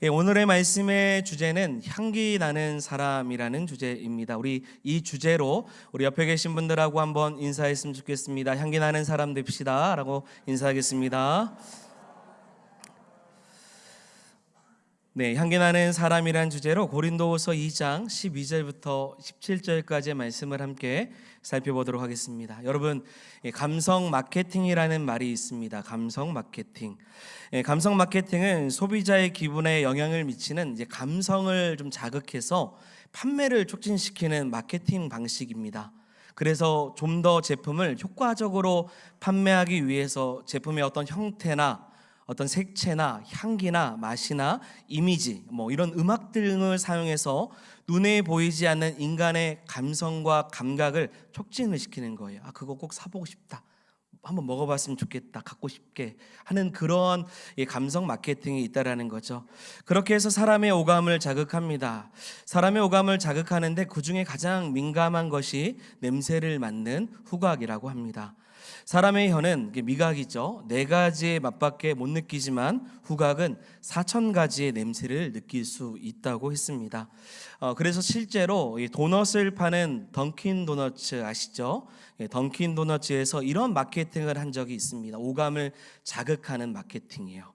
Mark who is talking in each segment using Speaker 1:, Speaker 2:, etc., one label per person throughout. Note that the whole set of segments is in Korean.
Speaker 1: 오늘의 말씀의 주제는 향기 나는 사람이라는 주제입니다. 우리 이 주제로 우리 옆에 계신 분들하고 한번 인사했으면 좋겠습니다. 향기 나는 사람 됩시다 라고 인사하겠습니다. 네, 향기 나는 사람이란 주제로 고린도후서 2장 12절부터 17절까지의 말씀을 함께 살펴보도록 하겠습니다. 여러분, 감성 마케팅이라는 말이 있습니다. 감성 마케팅. 감성 마케팅은 소비자의 기분에 영향을 미치는 감성을 좀 자극해서 판매를 촉진시키는 마케팅 방식입니다. 그래서 좀 더 제품을 효과적으로 판매하기 위해서 제품의 어떤 형태나 어떤 색채나 향기나 맛이나 이미지, 이런 음악 등을 사용해서 눈에 보이지 않는 인간의 감성과 감각을 촉진을 시키는 거예요. 그거 꼭 사보고 싶다, 한번 먹어봤으면 좋겠다, 갖고 싶게 하는 그런 감성 마케팅이 있다라는 거죠. 그렇게 해서 사람의 오감을 자극합니다. 사람의 오감을 자극하는데 그 중에 가장 민감한 것이 냄새를 맡는 후각이라고 합니다. 사람의 혀는 미각이죠. 4가지의 맛밖에 못 느끼지만 후각은 4,000가지의 냄새를 느낄 수 있다고 했습니다. 그래서 실제로 도넛을 파는 던킨 도너츠 아시죠? 던킨 도너츠에서 이런 마케팅을 한 적이 있습니다. 오감을 자극하는 마케팅이에요.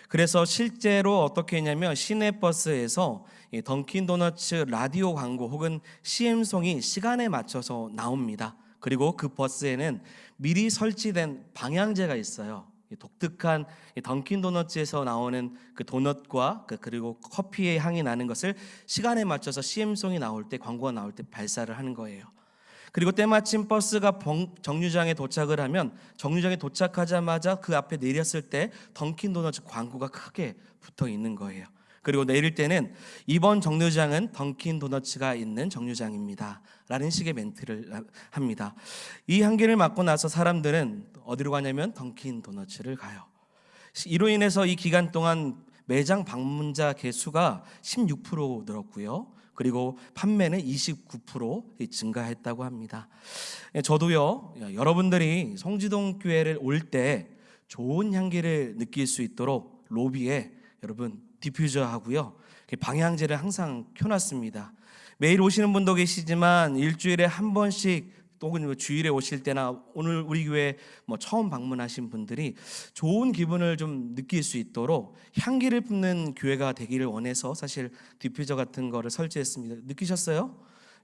Speaker 1: 그래서 실제로 어떻게 했냐면 시내버스에서 던킨 도너츠 라디오 광고 혹은 CM송이 시간에 맞춰서 나옵니다. 그리고 그 버스에는 미리 설치된 방향제가 있어요. 독특한 던킨 도너츠에서 나오는 그 도넛과 그리고 커피의 향이 나는 것을 시간에 맞춰서 CM송이 나올 때, 광고가 나올 때 발사를 하는 거예요. 그리고 때마침 버스가 정류장에 도착을 하면 정류장에 도착하자마자 그 앞에 내렸을 때 던킨 도너츠 광고가 크게 붙어 있는 거예요. 그리고 내릴 때는 이번 정류장은 던킨 도너츠가 있는 정류장입니다 라는 식의 멘트를 합니다. 이 향기를 맡고 나서 사람들은 어디로 가냐면 던킨 도너츠를 가요. 이로 인해서 이 기간 동안 매장 방문자 개수가 16% 늘었고요. 그리고 판매는 29% 증가했다고 합니다. 저도요, 여러분들이 성지동 교회를 올 때 좋은 향기를 느낄 수 있도록 로비에 여러분 디퓨저 하고요, 방향제를 항상 켜놨습니다. 매일 오시는 분도 계시지만 일주일에 한 번씩 또는 주일에 오실 때나 오늘 우리 교회 처음 방문하신 분들이 좋은 기분을 좀 느낄 수 있도록 향기를 뿜는 교회가 되기를 원해서 사실 디퓨저 같은 거를 설치했습니다. 느끼셨어요?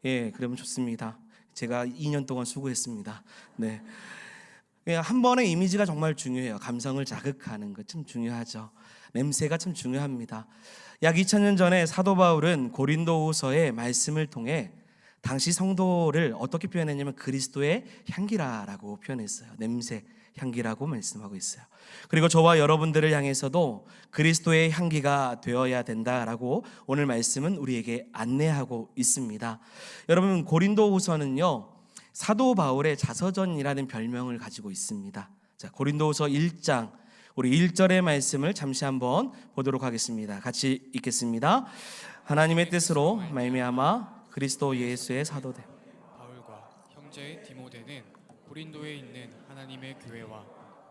Speaker 1: 예, 그러면 좋습니다. 제가 2년 동안 수고했습니다. 네. 한 번의 이미지가 정말 중요해요. 감성을 자극하는 것 참 중요하죠. 냄새가 참 중요합니다. 약 2000년 전에 사도 바울은 고린도후서의 말씀을 통해 당시 성도를 어떻게 표현했냐면 그리스도의 향기라라고 표현했어요. 냄새, 향기라고 말씀하고 있어요. 그리고 저와 여러분들을 향해서도 그리스도의 향기가 되어야 된다라고 오늘 말씀은 우리에게 안내하고 있습니다. 여러분, 고린도후서는요, 사도 바울의 자서전이라는 별명을 가지고 있습니다. 자, 고린도후서 1장 우리 1절의 말씀을 잠시 한번 보도록 하겠습니다. 같이 읽겠습니다. 하나님의 뜻으로 말미암아 그리스도 예수의 사도됨
Speaker 2: 바울과 형제 디모데는 고린도에 있는 하나님의 교회와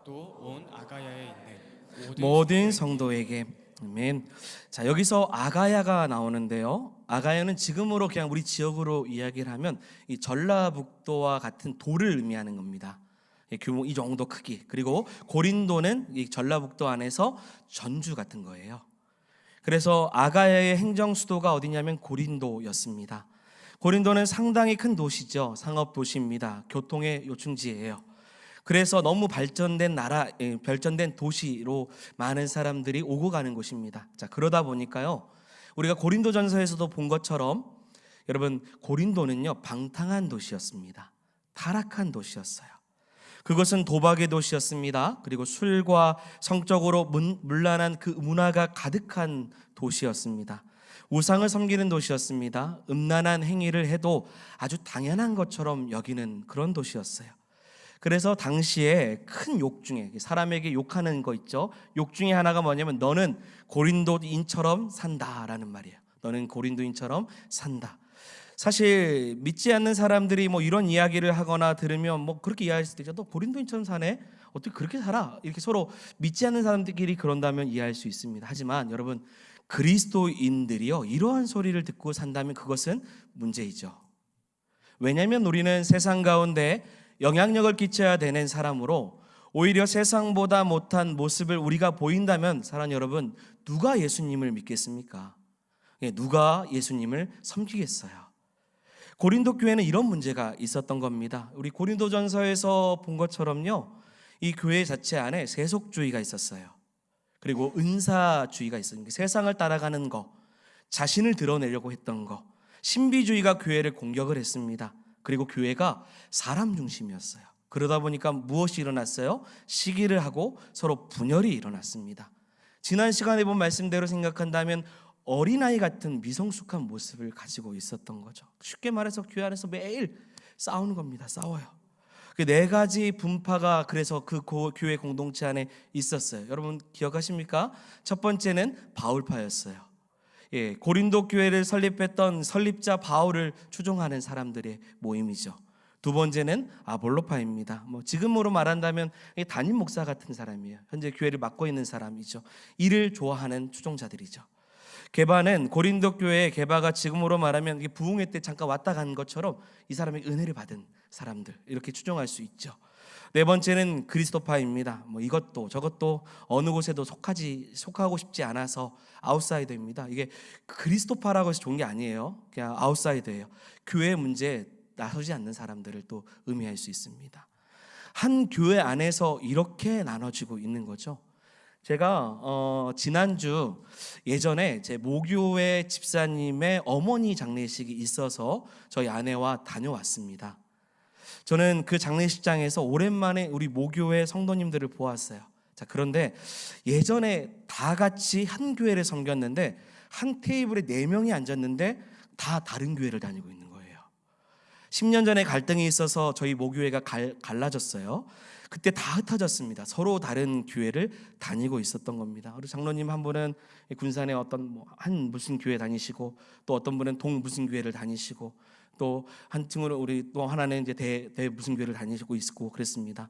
Speaker 2: 또 온 아가야에 있는
Speaker 1: 모든 성도에게 아멘. 자, 여기서 아가야가 나오는데요. 아가야는 지금으로 그냥 우리 지역으로 이야기를 하면 이 전라북도와 같은 도를 의미하는 겁니다. 규모 이 정도 크기. 그리고 고린도는 이 전라북도 안에서 전주 같은 거예요. 그래서 아가야의 행정 수도가 어디냐면 고린도였습니다. 고린도는 상당히 큰 도시죠. 상업 도시입니다. 교통의 요충지예요. 그래서 너무 발전된 발전된 도시로 많은 사람들이 오고 가는 곳입니다. 자, 그러다 보니까요, 우리가 고린도전서에서도 본 것처럼 여러분, 고린도는요 방탕한 도시였습니다. 타락한 도시였어요. 그것은 도박의 도시였습니다. 그리고 술과 성적으로 문란한 그 문화가 가득한 도시였습니다. 우상을 섬기는 도시였습니다. 음란한 행위를 해도 아주 당연한 것처럼 여기는 그런 도시였어요. 그래서 당시에 큰 욕 중에, 사람에게 욕하는 거 있죠. 욕 중에 하나가 뭐냐면 너는 고린도인처럼 산다라는 말이에요. 너는 고린도인처럼 산다. 사실 믿지 않는 사람들이 이런 이야기를 하거나 들으면 그렇게 이해할 수도 있죠. 너 고린도인처럼 사네? 어떻게 그렇게 살아? 이렇게 서로 믿지 않는 사람들끼리 그런다면 이해할 수 있습니다. 하지만 여러분, 그리스도인들이요, 이러한 소리를 듣고 산다면 그것은 문제이죠. 왜냐하면 우리는 세상 가운데 영향력을 끼쳐야 되는 사람으로, 오히려 세상보다 못한 모습을 우리가 보인다면 사랑하는 여러분, 누가 예수님을 믿겠습니까? 누가 예수님을 섬기겠어요? 고린도 교회는 이런 문제가 있었던 겁니다. 우리 고린도전서에서 본 것처럼요, 이 교회 자체 안에 세속주의가 있었어요. 그리고 은사주의가 있었는데, 세상을 따라가는 거, 자신을 드러내려고 했던 거, 신비주의가 교회를 공격을 했습니다. 그리고 교회가 사람 중심이었어요. 그러다 보니까 무엇이 일어났어요? 시기를 하고 서로 분열이 일어났습니다. 지난 시간에 본 말씀대로 생각한다면 어린아이 같은 미성숙한 모습을 가지고 있었던 거죠. 쉽게 말해서 교회 안에서 매일 싸우는 겁니다. 싸워요. 그 네 가지 분파가 그래서 그 교회 공동체 안에 있었어요. 여러분 기억하십니까? 첫 번째는 바울파였어요. 고린도 교회를 설립했던 설립자 바울을 추종하는 사람들의 모임이죠. 두 번째는 아볼로파입니다. 지금으로 말한다면 담임 목사 같은 사람이에요. 현재 교회를 맡고 있는 사람이죠. 일을 좋아하는 추종자들이죠. 게바는 고린도 교회의 게바가 지금으로 말하면 부흥회 때 잠깐 왔다 간 것처럼 이 사람이 은혜를 받은 사람들, 이렇게 추정할 수 있죠. 네 번째는 그리스도파입니다. 이것도 저것도 어느 곳에도 속하고 싶지 않아서 아웃사이더입니다. 이게 그리스도파라고 해서 좋은 게 아니에요. 그냥 아웃사이더예요. 교회 문제에 나서지 않는 사람들을 또 의미할 수 있습니다. 한 교회 안에서 이렇게 나눠지고 있는 거죠. 제가 지난주 예전에 제 모교회 집사님의 어머니 장례식이 있어서 저희 아내와 다녀왔습니다. 저는 그 장례식장에서 오랜만에 우리 모교회 성도님들을 보았어요. 자, 그런데 예전에 다 같이 한 교회를 섬겼는데 한 테이블에 4명이 앉았는데 다 다른 교회를 다니고 있는 거예요. 10년 전에 갈등이 있어서 저희 모교회가 갈라졌어요. 그때 다 흩어졌습니다. 서로 다른 교회를 다니고 있었던 겁니다. 우리 장로님 한 분은 군산에 한 무슨 교회 다니시고, 또 어떤 분은 동 무슨 교회를 다니시고, 또 한 친구는 우리 또 하나는 이제 대 무슨 교회를 다니시고 있고 그랬습니다.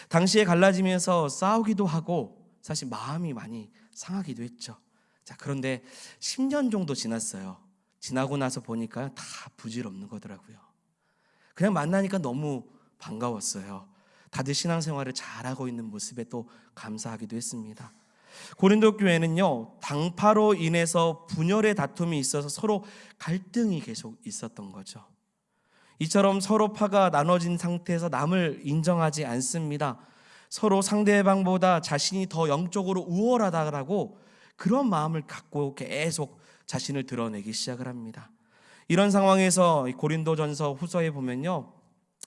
Speaker 1: 당시에 갈라지면서 싸우기도 하고 사실 마음이 많이 상하기도 했죠. 자, 그런데 10년 정도 지났어요. 지나고 나서 보니까 다 부질없는 거더라고요. 그냥 만나니까 너무 반가웠어요. 다들 신앙생활을 잘하고 있는 모습에 또 감사하기도 했습니다. 고린도 교회는요, 당파로 인해서 분열의 다툼이 있어서 서로 갈등이 계속 있었던 거죠. 이처럼 서로 파가 나눠진 상태에서 남을 인정하지 않습니다. 서로 상대방보다 자신이 더 영적으로 우월하다라고 그런 마음을 갖고 계속 자신을 드러내기 시작을 합니다. 이런 상황에서 고린도전서 후서에 보면요,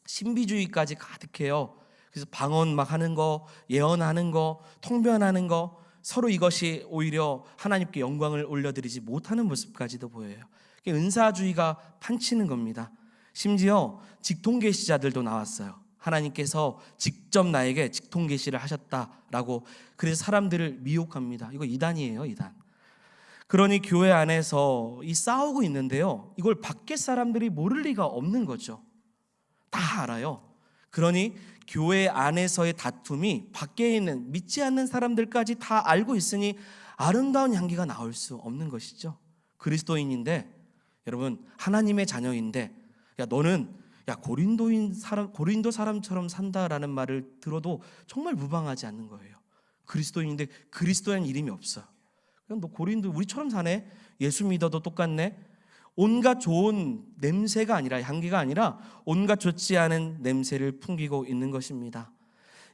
Speaker 1: 신비주의까지 가득해요. 그래서 방언 막 하는 거, 예언하는 거, 통변하는 거, 서로 이것이 오히려 하나님께 영광을 올려드리지 못하는 모습까지도 보여요. 은사주의가 판치는 겁니다. 심지어 직통계시자들도 나왔어요. 하나님께서 직접 나에게 직통계시를 하셨다라고, 그래서 사람들을 미혹합니다. 이거 이단이에요, 이단. 그러니 교회 안에서 이 싸우고 있는데요, 이걸 밖에 사람들이 모를 리가 없는 거죠. 다 알아요. 그러니 교회 안에서의 다툼이 밖에 있는 믿지 않는 사람들까지 다 알고 있으니 아름다운 향기가 나올 수 없는 것이죠. 그리스도인인데, 여러분 하나님의 자녀인데, 너는 고린도 사람처럼 산다라는 말을 들어도 정말 무방하지 않는 거예요. 그리스도인인데 그리스도라는 이름이 없어. 그냥 너 고린도 우리처럼 사네. 예수 믿어도 똑같네. 온갖 좋은 냄새가 아니라, 향기가 아니라 온갖 좋지 않은 냄새를 풍기고 있는 것입니다.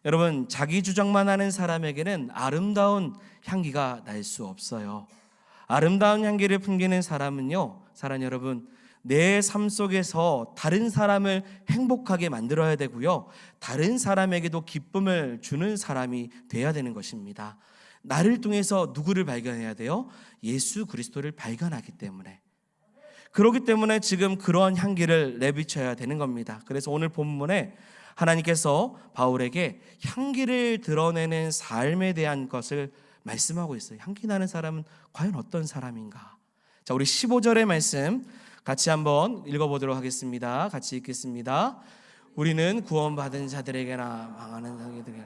Speaker 1: 여러분, 자기 주장만 하는 사람에게는 아름다운 향기가 날 수 없어요. 아름다운 향기를 풍기는 사람은요, 사랑하는 여러분, 내 삶 속에서 다른 사람을 행복하게 만들어야 되고요, 다른 사람에게도 기쁨을 주는 사람이 돼야 되는 것입니다. 나를 통해서 누구를 발견해야 돼요? 예수 그리스도를 발견하기 때문에. 그렇기 때문에 지금 그러한 향기를 내비쳐야 되는 겁니다. 그래서 오늘 본문에 하나님께서 바울에게 향기를 드러내는 삶에 대한 것을 말씀하고 있어요. 향기 나는 사람은 과연 어떤 사람인가? 자, 우리 15절의 말씀 같이 한번 읽어보도록 하겠습니다. 같이 읽겠습니다. 우리는 구원받은 자들에게나 망하는 자들에게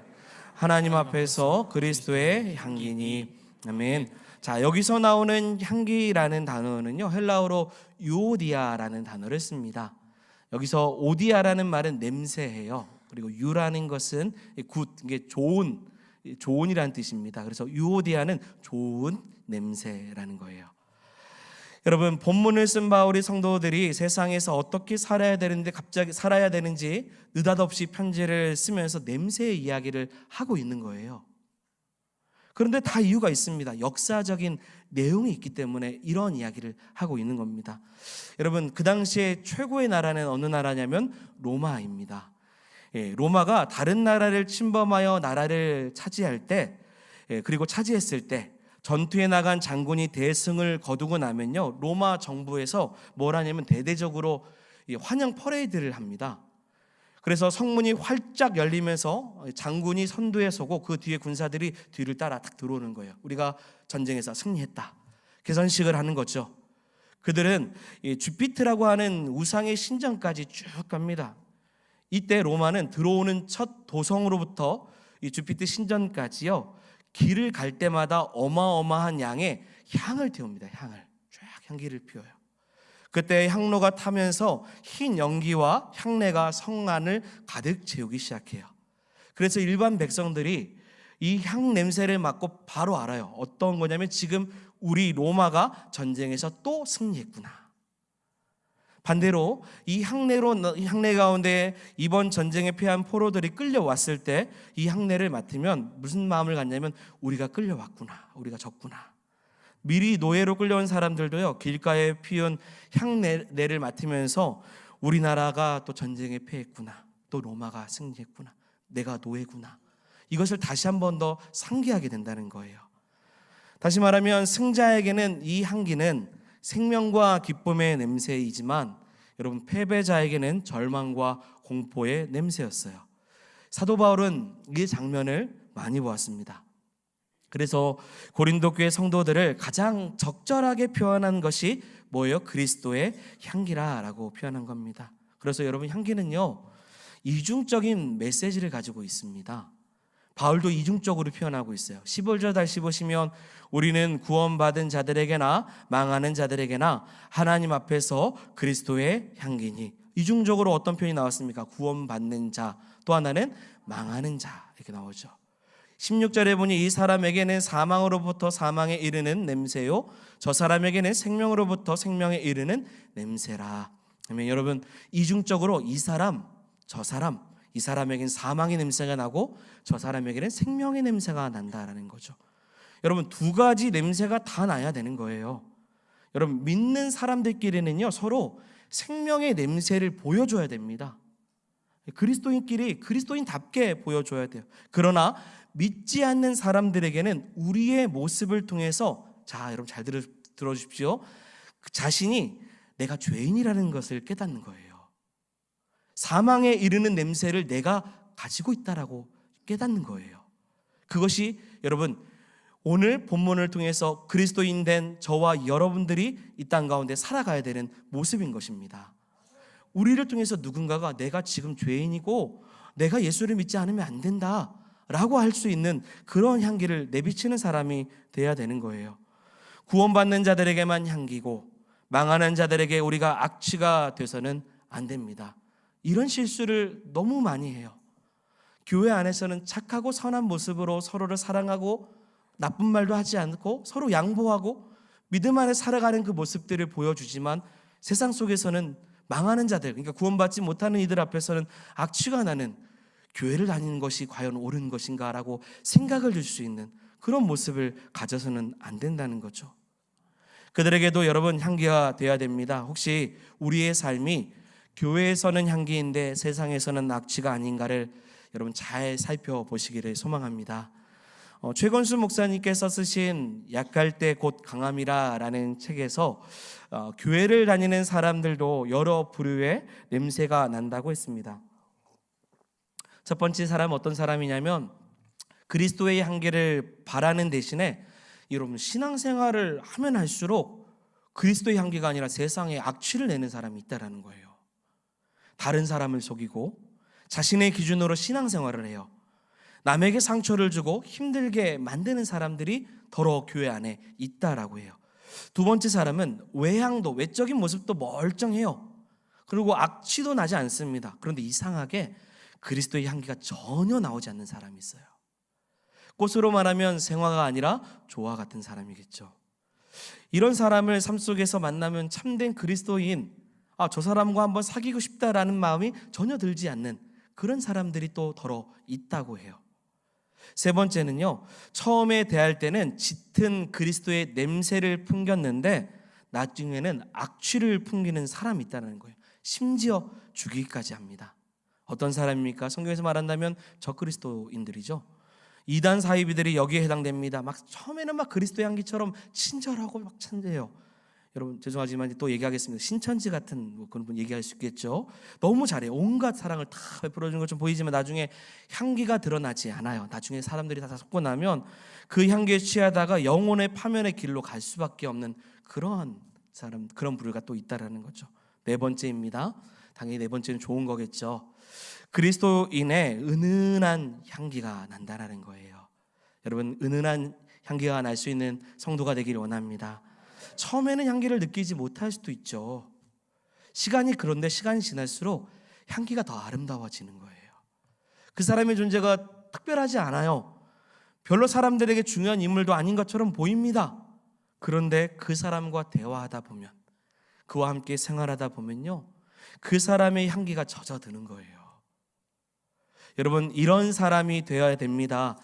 Speaker 1: 하나님 앞에서 그리스도의 향기니. 아멘. 자, 여기서 나오는 향기라는 단어는요, 헬라어로 유오디아라는 단어를 씁니다. 여기서 오디아라는 말은 냄새예요. 그리고 유라는 것은 굿, 이게 좋은이라는 뜻입니다. 그래서 유오디아는 좋은 냄새라는 거예요. 여러분, 본문을 쓴 바울이 성도들이 세상에서 어떻게 살아야 되는지 느닷없이 편지를 쓰면서 냄새의 이야기를 하고 있는 거예요. 그런데 다 이유가 있습니다. 역사적인 내용이 있기 때문에 이런 이야기를 하고 있는 겁니다. 여러분, 그 당시에 최고의 나라는 어느 나라냐면 로마입니다. 로마가 다른 나라를 침범하여 나라를 차지할 때, 그리고 차지했을 때 전투에 나간 장군이 대승을 거두고 나면요, 로마 정부에서 뭘 하냐면 대대적으로 환영 퍼레이드를 합니다. 그래서 성문이 활짝 열리면서 장군이 선두에 서고 그 뒤에 군사들이 뒤를 따라 딱 들어오는 거예요. 우리가 전쟁에서 승리했다, 개선식을 하는 거죠. 그들은 주피트라고 하는 우상의 신전까지 쭉 갑니다. 이때 로마는 들어오는 첫 도성으로부터 이 주피트 신전까지요, 길을 갈 때마다 어마어마한 양의 향을 태웁니다. 향을 쫙 향기를 피워요. 그때 향로가 타면서 흰 연기와 향내가 성 안을 가득 채우기 시작해요. 그래서 일반 백성들이 이 향 냄새를 맡고 바로 알아요. 어떤 거냐면 지금 우리 로마가 전쟁에서 또 승리했구나. 반대로 이 향내 가운데 이번 전쟁에 패한 포로들이 끌려왔을 때 이 향내를 맡으면 무슨 마음을 갖냐면 우리가 끌려왔구나, 우리가 졌구나. 미리 노예로 끌려온 사람들도요, 길가에 피운 향내를 맡으면서 우리나라가 또 전쟁에 패했구나, 또 로마가 승리했구나, 내가 노예구나, 이것을 다시 한 번 더 상기하게 된다는 거예요. 다시 말하면 승자에게는 이 향기는 생명과 기쁨의 냄새이지만 여러분, 패배자에게는 절망과 공포의 냄새였어요. 사도 바울은 이 장면을 많이 보았습니다. 그래서 고린도 교회 성도들을 가장 적절하게 표현한 것이 뭐예요? 그리스도의 향기라라고 표현한 겁니다. 그래서 여러분, 향기는요, 이중적인 메시지를 가지고 있습니다. 바울도 이중적으로 표현하고 있어요. 15절 다시 보시면 우리는 구원받은 자들에게나 망하는 자들에게나 하나님 앞에서 그리스도의 향기니. 이중적으로 어떤 표현이 나왔습니까? 구원받는 자, 또 하나는 망하는 자, 이렇게 나오죠. 16절에 보니 이 사람에게는 사망으로부터 사망에 이르는 냄새요, 저 사람에게는 생명으로부터 생명에 이르는 냄새라. 그러면 여러분, 이중적으로 이 사람, 저 사람, 이 사람에게는 사망의 냄새가 나고 저 사람에게는 생명의 냄새가 난다라는 거죠. 여러분, 두 가지 냄새가 다 나야 되는 거예요. 여러분, 믿는 사람들끼리는요, 서로 생명의 냄새를 보여줘야 됩니다. 그리스도인끼리 그리스도인답게 보여줘야 돼요. 그러나 믿지 않는 사람들에게는 우리의 모습을 통해서, 자, 여러분 잘 들어주십시오. 그 자신이 내가 죄인이라는 것을 깨닫는 거예요. 사망에 이르는 냄새를 내가 가지고 있다라고 깨닫는 거예요. 그것이 여러분, 오늘 본문을 통해서 그리스도인 된 저와 여러분들이 이 땅 가운데 살아가야 되는 모습인 것입니다. 우리를 통해서 누군가가 내가 지금 죄인이고 내가 예수를 믿지 않으면 안 된다 라고 할 수 있는 그런 향기를 내비치는 사람이 돼야 되는 거예요. 구원받는 자들에게만 향기고 망하는 자들에게 우리가 악취가 돼서는 안 됩니다. 이런 실수를 너무 많이 해요. 교회 안에서는 착하고 선한 모습으로 서로를 사랑하고 나쁜 말도 하지 않고 서로 양보하고 믿음 안에 살아가는 그 모습들을 보여주지만 세상 속에서는 망하는 자들, 그러니까 구원받지 못하는 이들 앞에서는 악취가 나는, 교회를 다니는 것이 과연 옳은 것인가라고 생각을 줄 수 있는 그런 모습을 가져서는 안 된다는 거죠. 그들에게도 여러분, 향기가 되어야 됩니다. 혹시 우리의 삶이 교회에서는 향기인데 세상에서는 악취가 아닌가를 여러분 잘 살펴보시기를 소망합니다. 최건수 목사님께서 쓰신 약할 때 곧 강함이라라는 책에서 교회를 다니는 사람들도 여러 부류의 냄새가 난다고 했습니다. 첫 번째 사람 어떤 사람이냐면 그리스도의 향기를 바라는 대신에 여러분, 신앙생활을 하면 할수록 그리스도의 향기가 아니라 세상에 악취를 내는 사람이 있다라는 거예요. 다른 사람을 속이고 자신의 기준으로 신앙생활을 해요. 남에게 상처를 주고 힘들게 만드는 사람들이 더러 교회 안에 있다라고 해요. 두 번째 사람은 외향도, 외적인 모습도 멀쩡해요. 그리고 악취도 나지 않습니다. 그런데 이상하게 그리스도의 향기가 전혀 나오지 않는 사람이 있어요. 꽃으로 말하면 생화가 아니라 조화 같은 사람이겠죠. 이런 사람을 삶 속에서 만나면 참된 그리스도인, 저 사람과 한번 사귀고 싶다라는 마음이 전혀 들지 않는 그런 사람들이 또 더러 있다고 해요. 세 번째는요, 처음에 대할 때는 짙은 그리스도의 냄새를 풍겼는데 나중에는 악취를 풍기는 사람이 있다는 거예요. 심지어 죽이기까지 합니다. 어떤 사람입니까? 성경에서 말한다면 적그리스도인들이죠. 이단 사이비들이 여기에 해당됩니다. 막 처음에는 막 그리스도의 향기처럼 친절하고 막 찬대요. 여러분 죄송하지만 또 얘기하겠습니다. 신천지 같은 그런 분 얘기할 수 있겠죠. 너무 잘해요. 온갖 사랑을 다 베풀어 주는 것처럼 보이지만 나중에 향기가 드러나지 않아요. 나중에 사람들이 다 섞고 나면 그 향기에 취하다가 영혼의 파멸의 길로 갈 수밖에 없는 그런 사람, 그런 부류가 또 있다라는 거죠. 네 번째입니다. 당연히 네 번째는 좋은 거겠죠. 그리스도인의 은은한 향기가 난다라는 거예요. 여러분 은은한 향기가 날 수 있는 성도가 되기를 원합니다. 처음에는 향기를 느끼지 못할 수도 있죠. 그런데 시간이 지날수록 향기가 더 아름다워지는 거예요. 그 사람의 존재가 특별하지 않아요. 별로 사람들에게 중요한 인물도 아닌 것처럼 보입니다. 그런데 그 사람과 대화하다 보면, 그와 함께 생활하다 보면요, 그 사람의 향기가 젖어드는 거예요. 여러분 이런 사람이 되어야 됩니다.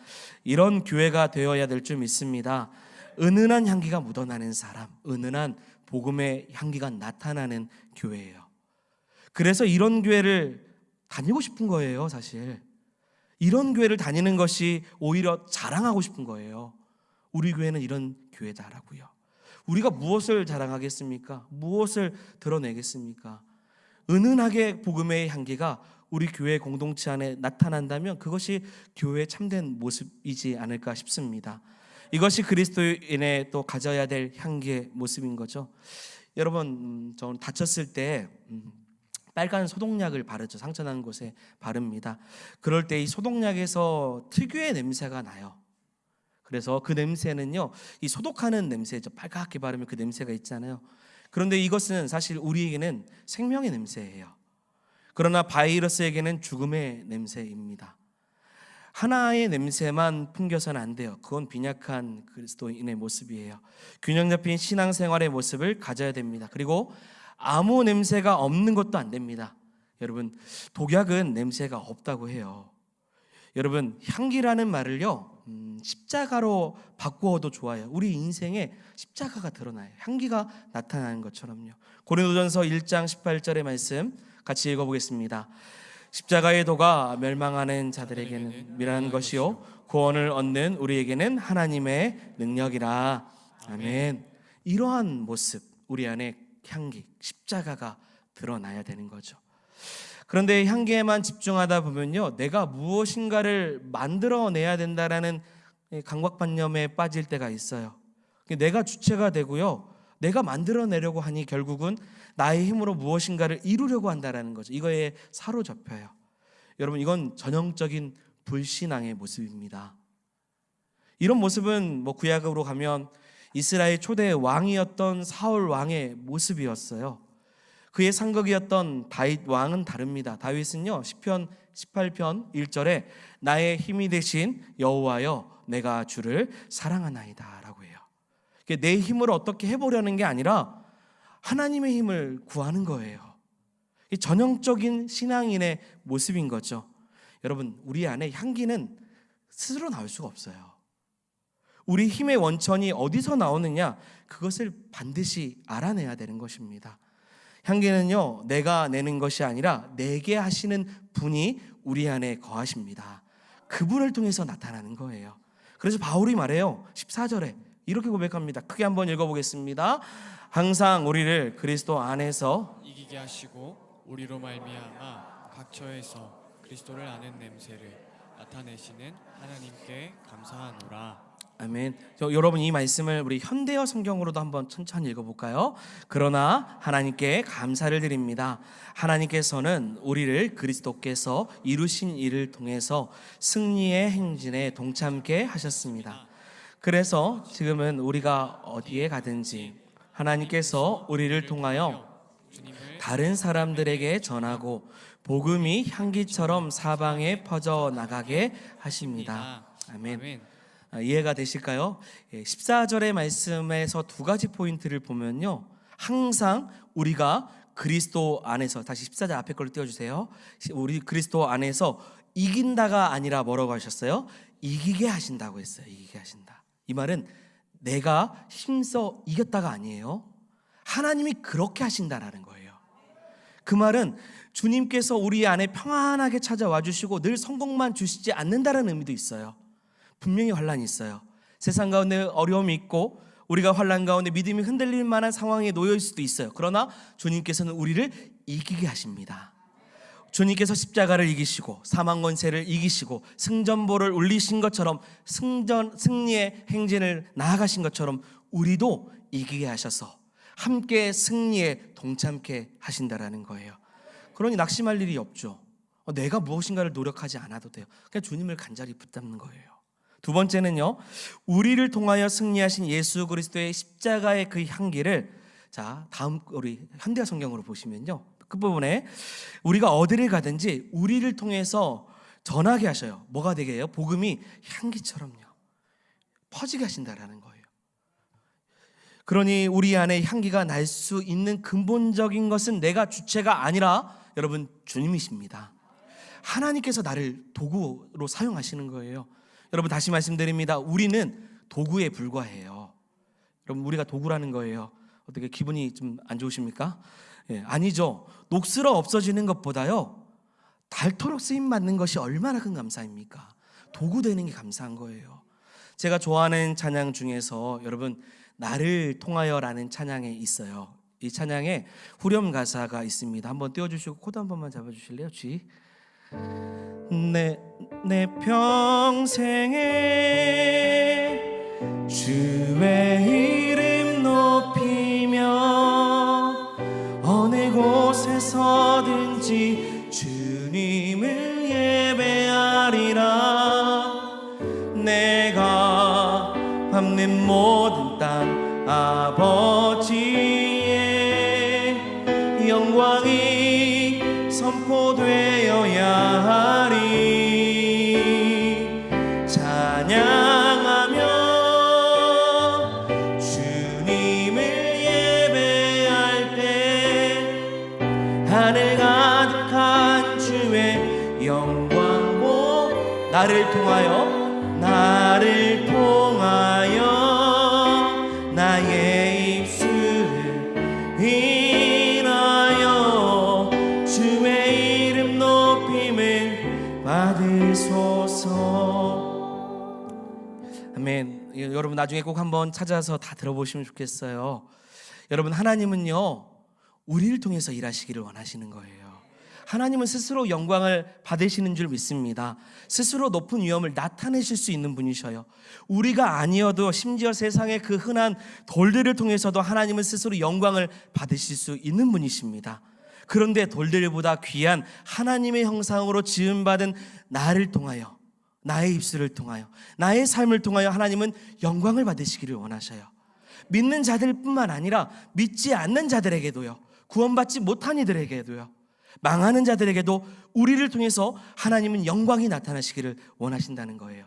Speaker 1: 이런 교회가 되어야 될 줄 믿습니다. 은은한 향기가 묻어나는 사람, 은은한 복음의 향기가 나타나는 교회예요. 그래서 이런 교회를 다니고 싶은 거예요. 사실 이런 교회를 다니는 것이 오히려 자랑하고 싶은 거예요. 우리 교회는 이런 교회다라고요. 우리가 무엇을 자랑하겠습니까? 무엇을 드러내겠습니까? 은은하게 복음의 향기가 우리 교회 공동체 안에 나타난다면 그것이 교회의 참된 모습이지 않을까 싶습니다. 이것이 그리스도인의 또 가져야 될 향기의 모습인 거죠. 여러분 저는 다쳤을 때 빨간 소독약을 바르죠. 상처 난 곳에 바릅니다. 그럴 때 이 소독약에서 특유의 냄새가 나요. 그래서 그 냄새는요, 이 소독하는 냄새죠. 빨갛게 바르면 그 냄새가 있잖아요. 그런데 이것은 사실 우리에게는 생명의 냄새예요. 그러나 바이러스에게는 죽음의 냄새입니다. 하나의 냄새만 풍겨서는 안 돼요. 그건 빈약한 그리스도인의 모습이에요. 균형 잡힌 신앙생활의 모습을 가져야 됩니다. 그리고 아무 냄새가 없는 것도 안 됩니다. 여러분 독약은 냄새가 없다고 해요. 여러분 향기라는 말을요 십자가로 바꾸어도 좋아요. 우리 인생에 십자가가 드러나요. 향기가 나타나는 것처럼요. 고린도전서 1장 18절의 말씀 같이 읽어보겠습니다. 십자가의 도가 멸망하는 자들에게는 미련한 것이요 구원을 얻는 우리에게는 하나님의 능력이라. 아멘. 이러한 모습, 우리 안에 향기, 십자가가 드러나야 되는 거죠. 그런데 향기에만 집중하다 보면요, 내가 무엇인가를 만들어내야 된다라는 강박관념에 빠질 때가 있어요. 내가 주체가 되고요, 내가 만들어내려고 하니 결국은 나의 힘으로 무엇인가를 이루려고 한다라는 거죠. 이거에 사로잡혀요. 여러분 이건 전형적인 불신앙의 모습입니다. 이런 모습은 구약으로 가면 이스라엘 초대 왕이었던 사울 왕의 모습이었어요. 그의 상극이었던 다윗 왕은 다릅니다. 다윗은요 시편 18편 1절에 나의 힘이 되신 여호와여 내가 주를 사랑하나이다 라고 해요. 내 힘으로 어떻게 해보려는 게 아니라 하나님의 힘을 구하는 거예요. 이 전형적인 신앙인의 모습인 거죠. 여러분 우리 안에 향기는 스스로 나올 수가 없어요. 우리 힘의 원천이 어디서 나오느냐, 그것을 반드시 알아내야 되는 것입니다. 향기는요 내가 내는 것이 아니라 내게 하시는 분이 우리 안에 거하십니다. 그분을 통해서 나타나는 거예요. 그래서 바울이 말해요. 14절에 이렇게 고백합니다. 크게 한번 읽어보겠습니다. 항상 우리를 그리스도 안에서
Speaker 2: 이기게 하시고 우리로 말미암아 각처에서 그리스도를 아는 냄새를 나타내시는 하나님께 감사하노라.
Speaker 1: 아멘. 여러분 이 말씀을 우리 현대어 성경으로도 한번 천천히 읽어볼까요? 그러나 하나님께 감사를 드립니다. 하나님께서는 우리를 그리스도께서 이루신 일을 통해서 승리의 행진에 동참케 하셨습니다. 그래서 지금은 우리가 어디에 가든지 하나님께서 우리를 통하여 다른 사람들에게 전하고 복음이 향기처럼 사방에 퍼져 나가게 하십니다. 아멘. 이해가 되실까요? 14절의 말씀에서 두 가지 포인트를 보면요, 항상 우리가 그리스도 안에서, 다시 14절 앞에 걸로 띄워주세요. 우리 그리스도 안에서 이긴다가 아니라 뭐라고 하셨어요? 이기게 하신다고 했어요. 이기게 하신다. 이 말은 내가 힘써 이겼다가 아니에요. 하나님이 그렇게 하신다라는 거예요. 그 말은 주님께서 우리 안에 평안하게 찾아와 주시고 늘 성공만 주시지 않는다는 의미도 있어요. 분명히 환란이 있어요. 세상 가운데 어려움이 있고 우리가 환란 가운데 믿음이 흔들릴 만한 상황에 놓여 있을 수도 있어요. 그러나 주님께서는 우리를 이기게 하십니다. 주님께서 십자가를 이기시고 사망 권세를 이기시고 승전보를 울리신 것처럼 승리의 행진을 나아가신 것처럼 우리도 이기게 하셔서 함께 승리에 동참케 하신다라는 거예요. 그러니 낙심할 일이 없죠. 내가 무엇인가를 노력하지 않아도 돼요. 그냥 주님을 간절히 붙잡는 거예요. 두 번째는요, 우리를 통하여 승리하신 예수 그리스도의 십자가의 그 향기를, 자 다음 우리 현대화 성경으로 보시면요, 끝부분에 우리가 어디를 가든지 우리를 통해서 전하게 하셔요. 뭐가 되게 해요? 복음이 향기처럼요 퍼지게 하신다라는 거예요. 그러니 우리 안에 향기가 날 수 있는 근본적인 것은 내가 주체가 아니라 여러분 주님이십니다. 하나님께서 나를 도구로 사용하시는 거예요. 여러분 다시 말씀드립니다. 우리는 도구에 불과해요. 여러분 우리가 도구라는 거예요. 어떻게 기분이 좀 안 좋으십니까? 아니죠. 녹슬어 없어지는 것보다요, 닳도록 쓰임 받는 것이 얼마나 큰 감사입니까? 도구 되는 게 감사한 거예요. 제가 좋아하는 찬양 중에서 여러분 나를 통하여라는 찬양이 있어요. 이 찬양에 후렴 가사가 있습니다. 한번 띄워주시고 코드 한 번만 잡아주실래요? G. 내 평생에 주의 이름 높이며 어느 곳에서든지 주님을 예배하리라. 내가 밟는 모든 땅 아버지의 영광이 선포되어야 하리. 찬양하며 주님을 예배할 때 하늘 가득한 주의 영광 보 나를 통하여 나의 입술을 인하여 주의 이름 높임을 받으소서. 아멘. 여러분 나중에 꼭 한번 찾아서 다 들어보시면 좋겠어요. 여러분 하나님은요 우리를 통해서 일하시기를 원하시는 거예요. 하나님은 스스로 영광을 받으시는 줄 믿습니다. 스스로 높은 위엄을 나타내실 수 있는 분이셔요. 우리가 아니어도 심지어 세상의 그 흔한 돌들을 통해서도 하나님은 스스로 영광을 받으실 수 있는 분이십니다. 그런데 돌들보다 귀한 하나님의 형상으로 지음받은 나를 통하여, 나의 입술을 통하여, 나의 삶을 통하여 하나님은 영광을 받으시기를 원하셔요. 믿는 자들뿐만 아니라 믿지 않는 자들에게도요, 구원받지 못한 이들에게도요, 망하는 자들에게도 우리를 통해서 하나님은 영광이 나타나시기를 원하신다는 거예요.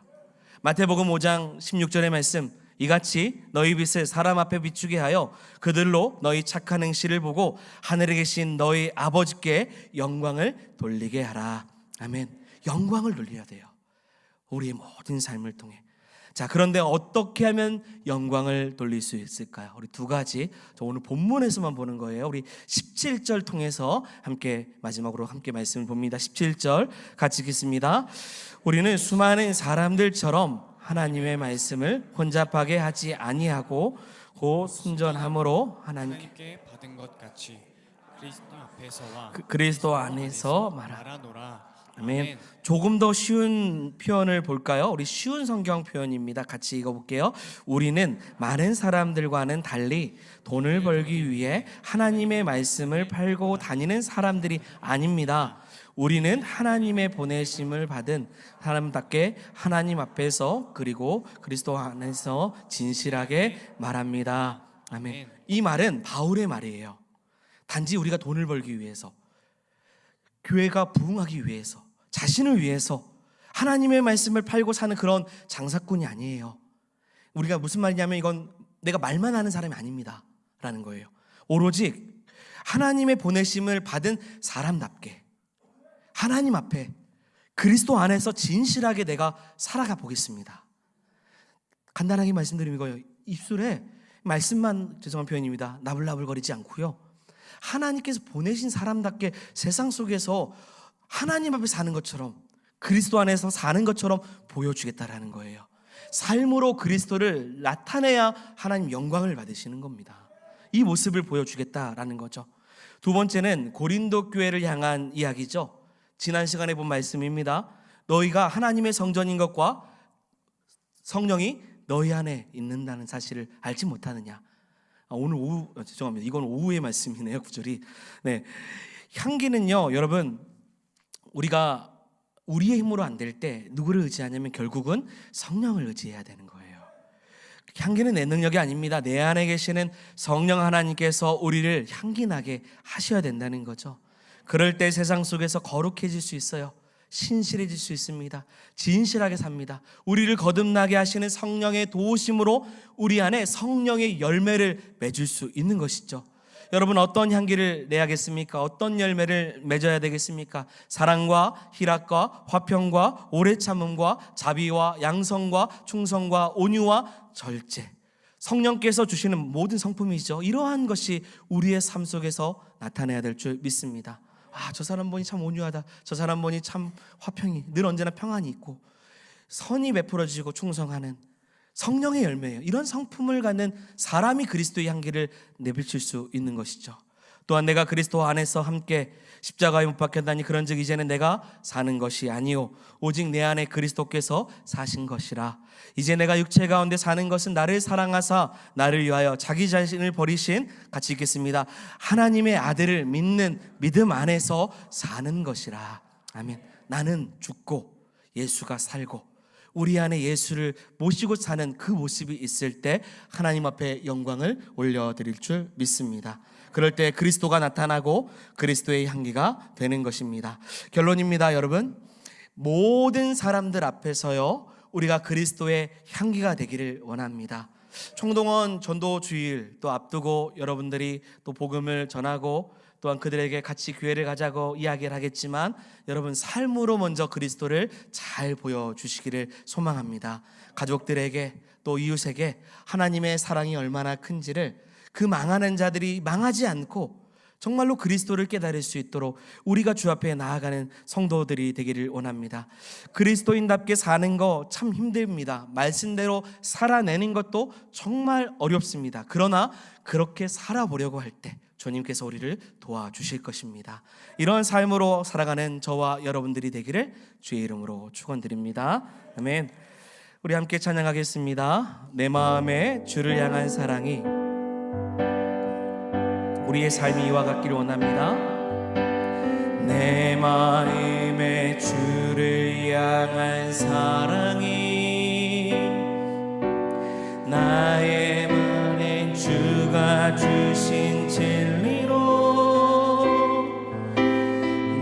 Speaker 1: 마태복음 5장 16절의 말씀, 이같이 너희 빛을 사람 앞에 비추게 하여 그들로 너희 착한 행실을 보고 하늘에 계신 너희 아버지께 영광을 돌리게 하라. 아멘. 영광을 돌려야 돼요, 우리의 모든 삶을 통해. 자, 그런데 어떻게 하면 영광을 돌릴 수 있을까요? 우리 두 가지, 저 오늘 본문에서만 보는 거예요. 우리 17절 통해서 함께 마지막으로 함께 말씀을 봅니다. 17절 같이 읽겠습니다. 우리는 수많은 사람들처럼 하나님의 말씀을 혼잡하게 하지 아니하고 곧 순전함으로
Speaker 2: 하나님께 받은 것 같이 그리스도 앞에서와
Speaker 1: 그리스도 안에서 말하노라. 아멘.
Speaker 2: 아멘.
Speaker 1: 조금 더 쉬운 표현을 볼까요? 우리 쉬운 성경 표현입니다. 같이 읽어볼게요. 우리는 많은 사람들과는 달리 돈을 벌기 위해 하나님의 말씀을 팔고 다니는 사람들이 아닙니다. 우리는 하나님의 보내심을 받은 사람답게 하나님 앞에서 그리고 그리스도 안에서 진실하게 말합니다. 아멘. 이 말은 바울의 말이에요. 단지 우리가 돈을 벌기 위해서, 교회가 부흥하기 위해서, 자신을 위해서 하나님의 말씀을 팔고 사는 그런 장사꾼이 아니에요. 우리가 무슨 말이냐면 이건 내가 말만 하는 사람이 아닙니다 라는 거예요. 오로지 하나님의 보내심을 받은 사람답게 하나님 앞에 그리스도 안에서 진실하게 내가 살아가 보겠습니다. 간단하게 말씀드리면 이거예요. 입술에 말씀만, 죄송한 표현입니다, 나불나불거리지 않고요, 하나님께서 보내신 사람답게 세상 속에서 하나님 앞에 사는 것처럼, 그리스도 안에서 사는 것처럼 보여주겠다라는 거예요. 삶으로 그리스도를 나타내야 하나님 영광을 받으시는 겁니다. 이 모습을 보여주겠다라는 거죠. 두 번째는 고린도 교회를 향한 이야기죠. 지난 시간에 본 말씀입니다. 너희가 하나님의 성전인 것과 성령이 너희 안에 있는다는 사실을 알지 못하느냐. 오늘 오후, 죄송합니다. 이건 오후의 말씀이네요. 구절이. 네. 향기는요, 여러분, 우리가 우리의 힘으로 안 될 때 누구를 의지하냐면 결국은 성령을 의지해야 되는 거예요. 향기는 내 능력이 아닙니다. 내 안에 계시는 성령 하나님께서 우리를 향기나게 하셔야 된다는 거죠. 그럴 때 세상 속에서 거룩해질 수 있어요. 신실해질 수 있습니다. 진실하게 삽니다. 우리를 거듭나게 하시는 성령의 도우심으로 우리 안에 성령의 열매를 맺을 수 있는 것이죠. 여러분, 어떤 향기를 내야겠습니까? 어떤 열매를 맺어야 되겠습니까? 사랑과 희락과 화평과 오래 참음과 자비와 양성과 충성과 온유와 절제, 성령께서 주시는 모든 성품이죠. 이러한 것이 우리의 삶 속에서 나타나야 될 줄 믿습니다. 저 사람 보니 참 온유하다, 저 사람 보니 참 화평이, 늘 언제나 평안이 있고 선이 베풀어지고 충성하는 성령의 열매예요. 이런 성품을 갖는 사람이 그리스도의 향기를 내비칠 수 있는 것이죠. 또한 내가 그리스도 안에서 함께 십자가에 못 박혔다니 그런즉 이제는 내가 사는 것이 아니요 오직 내 안에 그리스도께서 사신 것이라. 이제 내가 육체 가운데 사는 것은 나를 사랑하사 나를 위하여 자기 자신을 버리신, 같이 읽겠습니다, 하나님의 아들을 믿는 믿음 안에서 사는 것이라. 아멘. 나는 죽고 예수가 살고 우리 안에 예수를 모시고 사는 그 모습이 있을 때 하나님 앞에 영광을 올려드릴 줄 믿습니다. 그럴 때 그리스도가 나타나고 그리스도의 향기가 되는 것입니다. 결론입니다, 여러분. 모든 사람들 앞에서요, 우리가 그리스도의 향기가 되기를 원합니다. 총동원 전도 주일 또 앞두고 여러분들이 또 복음을 전하고 또한 그들에게 같이 교회를 가자고 이야기를 하겠지만, 여러분 삶으로 먼저 그리스도를 잘 보여주시기를 소망합니다. 가족들에게 또 이웃에게 하나님의 사랑이 얼마나 큰지를 그 망하는 자들이 망하지 않고 정말로 그리스도를 깨달을 수 있도록 우리가 주 앞에 나아가는 성도들이 되기를 원합니다. 그리스도인답게 사는 거 참 힘듭니다. 말씀대로 살아내는 것도 정말 어렵습니다. 그러나 그렇게 살아보려고 할 때 주님께서 우리를 도와주실 것입니다. 이런 삶으로 살아가는 저와 여러분들이 되기를 주의 이름으로 축원드립니다. 아멘. 우리 함께 찬양하겠습니다. 내 마음에 주를 향한 사랑이 우리의 삶이 이와 같기를 원합니다. 내 마음에 주를 향한 사랑이 나의 마음에 주가 주신 진리로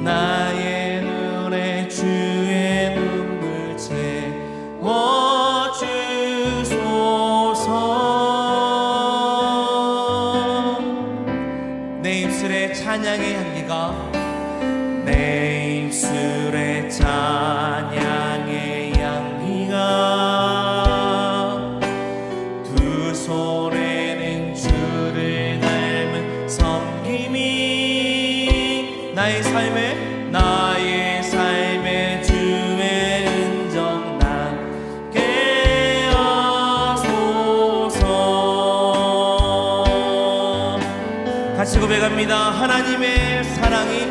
Speaker 1: 나의 눈에 주의 눈물 채워주소서. 내 입술에 찬양의 향기가, 내 입술에 찬양의 향기가, 두 손에는 주를 닮은 섬김이 나의 삶에 주의 은정 나게 하소서. 같이 고백합니다. 하나님의 사랑이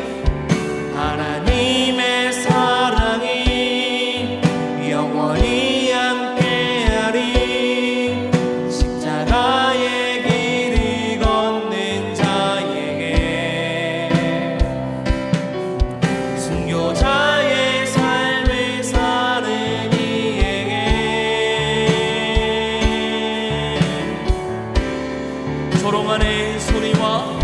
Speaker 1: 조롱하는 소리와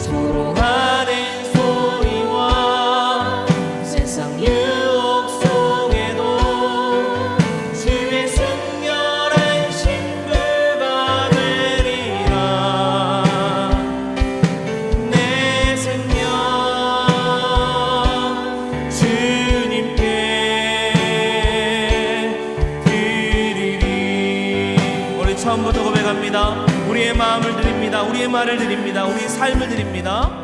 Speaker 1: 조롱하는 소리와 세상 유혹 속에도 주의 순결한 신부가 되리라. 내 생명 주님께 드리리. 우리 처음부터 고백합니다. 우리의 마음을 드립니다. 우리의 말을 드립니다. 우리의 삶을 드립니다.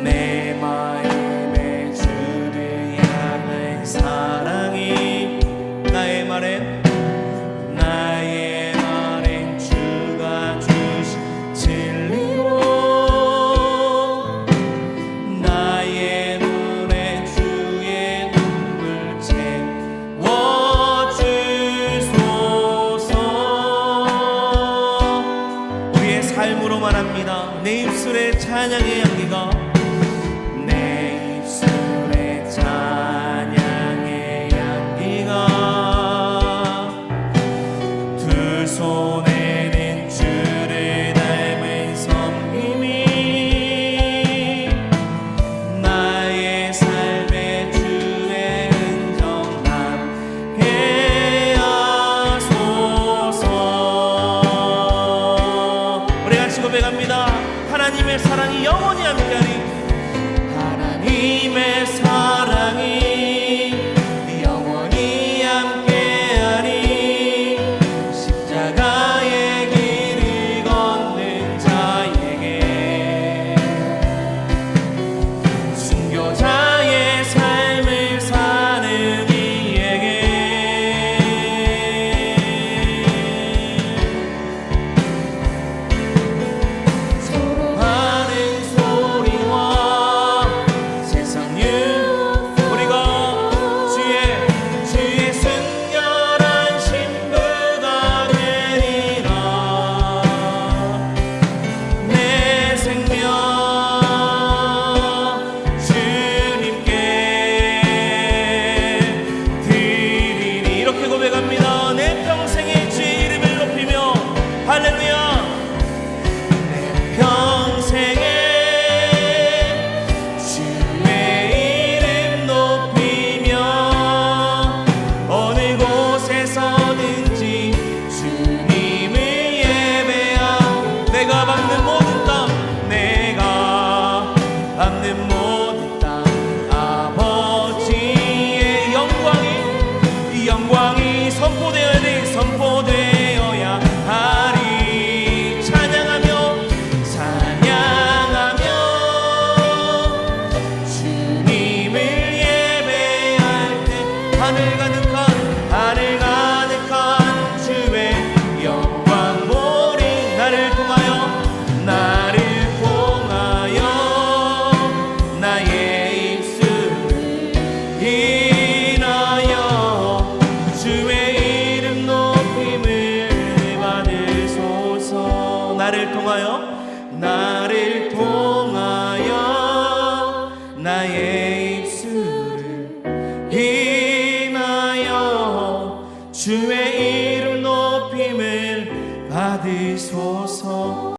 Speaker 1: 내 마음에 주를 향한 사랑이 나의 말엔 주가 주신 진리로 나의 눈에 주의 눈물 채워주소서. 우리의 삶으로 말합니다. 내 입술의 찬양의 향기가 내 입술의 찬양의 향기가 두 손에는 주를 닮은 섬김이 나의 삶에 주의 흔적 남게 하소서. 우리 같이 고백합니다. 하나님의 사랑이 영원히 함께하리. 하나님의 사랑이 영원히 함께하리. 십자가의 길을 걷는 자에게 순교자의 삶을 사는 이에게 조롱하는 소리와 세상 유혹 우리가 주의 순결한 신부가 되리라. 내 생명 주님께 드리리. 이렇게 고백합니다. 내 평생에 주의 이름을 높이며 할렐루야. 내 평생에 주의 이름 높이며 어느 곳에서든지 주님을 예배하고 내가 밟는 모든 땅 내가 밟는 모든 땅 아버지의 영광이 선포되어야 하리. 찬양하며 주님을 예배할 때 하늘 가득한 주의 영광 보리. 나를 통하여 나의 입술을 인하여 주의 이름 높임을 받으소서. 나를 통하여 나의